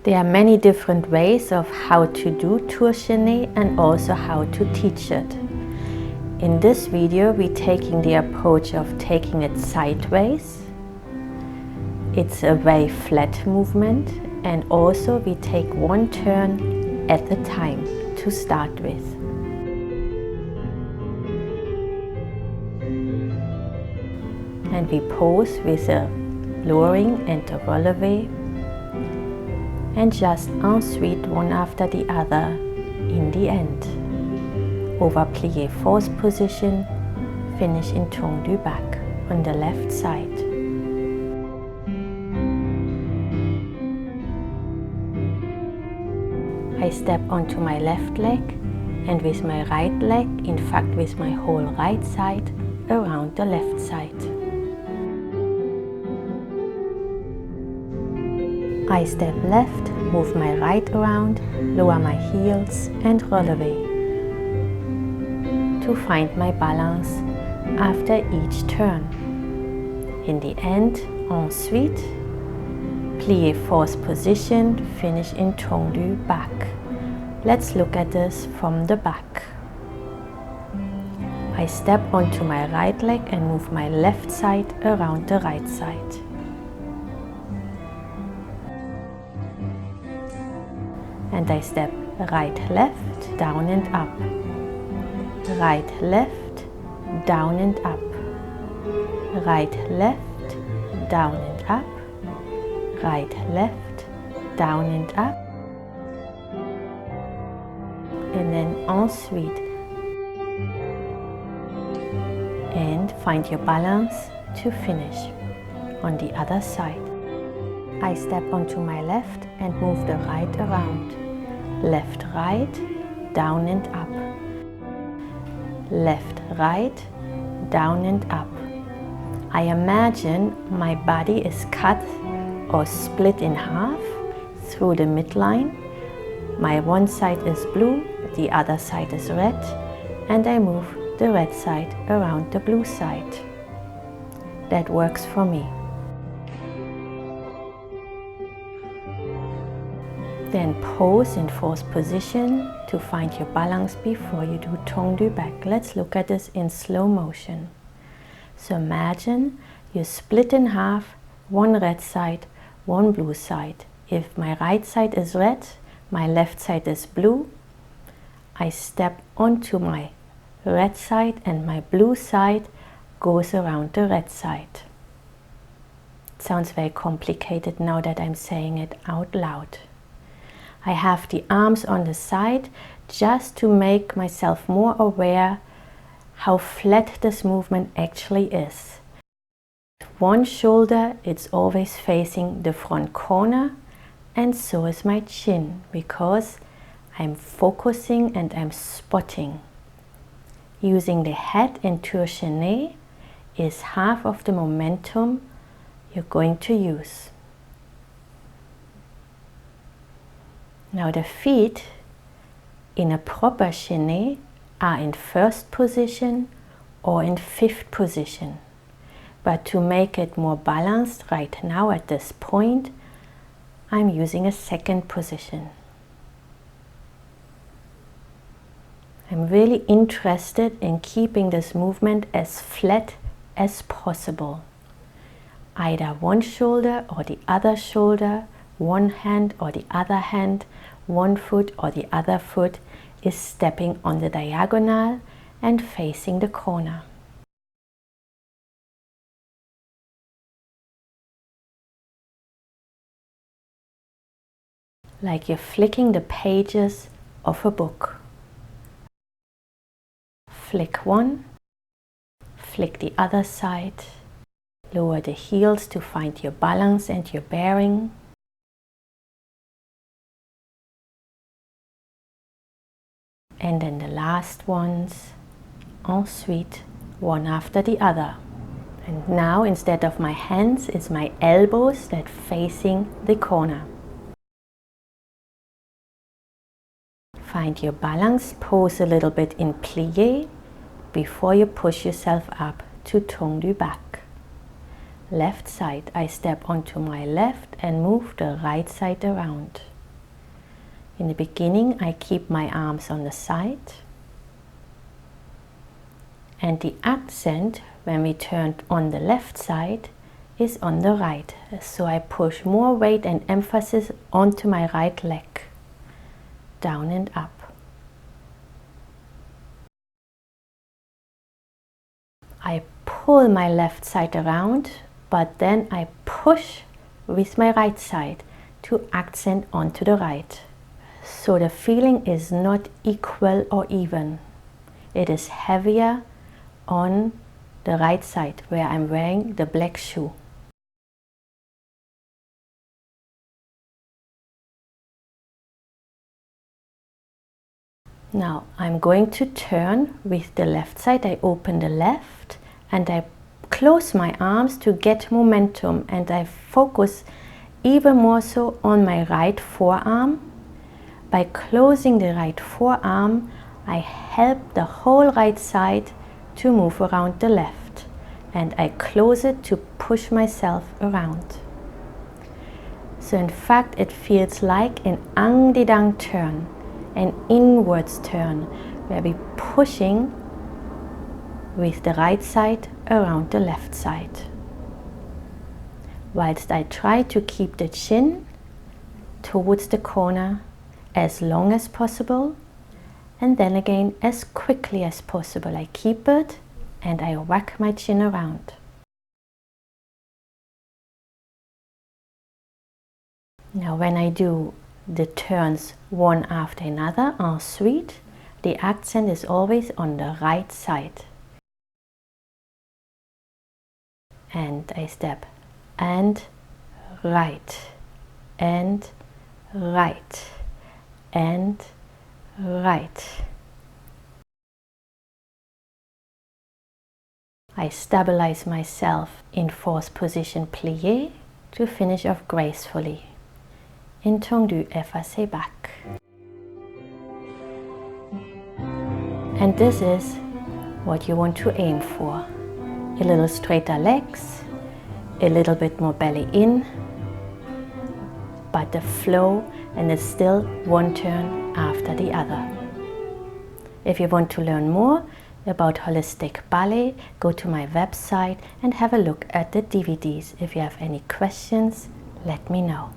There are many different ways of how to do Tours Chaînés and also how to teach it. In this video, we're taking the approach of taking it sideways. It's a very flat movement, and also we take one turn at a time to start with. And we pose with a lowering and a releve, and just ensuite one after the other in the end. Over plié force position, finish in tendu back on the left side. I step onto my left leg and with my right leg, in fact with my whole right side, around the left side. I step left, move my right around, lower my heels and releve to find my balance after each turn. In the end, ensuite, plié force position, finish in tendu back. Let's look at this from the back. I step onto my right leg and move my left side around the right side. And I step right, left, down and up. Right, left, down and up. Right, left, down and up. Right, left, down and up. And then ensuite. And find your balance to finish on the other side. I step onto my left and move the right around. Left, right, down and up. Left, right, down and up. I imagine my body is cut or split in half through the midline. My one side is blue, the other side is red, and I move the red side around the blue side. That works for me. Then pose in force position to find your balance before you do tendu back. Let's look at this in slow motion. So imagine you split in half, one red side, one blue side. If my right side is red, my left side is blue, I step onto my red side and my blue side goes around the red side. It sounds very complicated now that I'm saying it out loud. I have the arms on the side just to make myself more aware how flat this movement actually is. One shoulder, it's always facing the front corner, and so is my chin, because I'm focusing and I'm spotting. Using the head in Tours Chaînés is half of the momentum you're going to use. Now the feet in a proper chaîné are in first position or in fifth position. But to make it more balanced right now at this point, I'm using a second position. I'm really interested in keeping this movement as flat as possible. Either one shoulder or the other shoulder, one hand or the other hand, one foot or the other foot is stepping on the diagonal and facing the corner. Like you're flicking the pages of a book. Flick one, flick the other side, lower the heels to find your balance and your bearing. And then the last ones, ensuite, one after the other. And now instead of my hands, it's my elbows that facing the corner. Find your balance, pose a little bit in plié before you push yourself up to tendu back. Left side, I step onto my left and move the right side around. In the beginning, I keep my arms on the side, and the accent when we turn on the left side is on the right. So I push more weight and emphasis onto my right leg, down and up. I pull my left side around, but then I push with my right side to accent onto the right. So the feeling is not equal or even. It is heavier on the right side where I'm wearing the black shoe. Now I'm going to turn with the left side. I open the left and I close my arms to get momentum, and I focus even more so on my right forearm. By closing the right forearm, I help the whole right side to move around the left, and I close it to push myself around. So in fact it feels like an ang-di-dang turn, an inwards turn, where we're pushing with the right side around the left side. Whilst I try to keep the chin towards the corner as long as possible, and then again as quickly as possible. I keep it and I whack my chin around. Now when I do the turns one after another en suite, the accent is always on the right side. And I step and right and right and right. I stabilize myself in fourth position plié to finish off gracefully. Étendu effacé back. And this is what you want to aim for. A little straighter legs, a little bit more belly in, but the flow, and it's still one turn after the other. If you want to learn more about holistic ballet, go to my website and have a look at the DVDs. If you have any questions, let me know.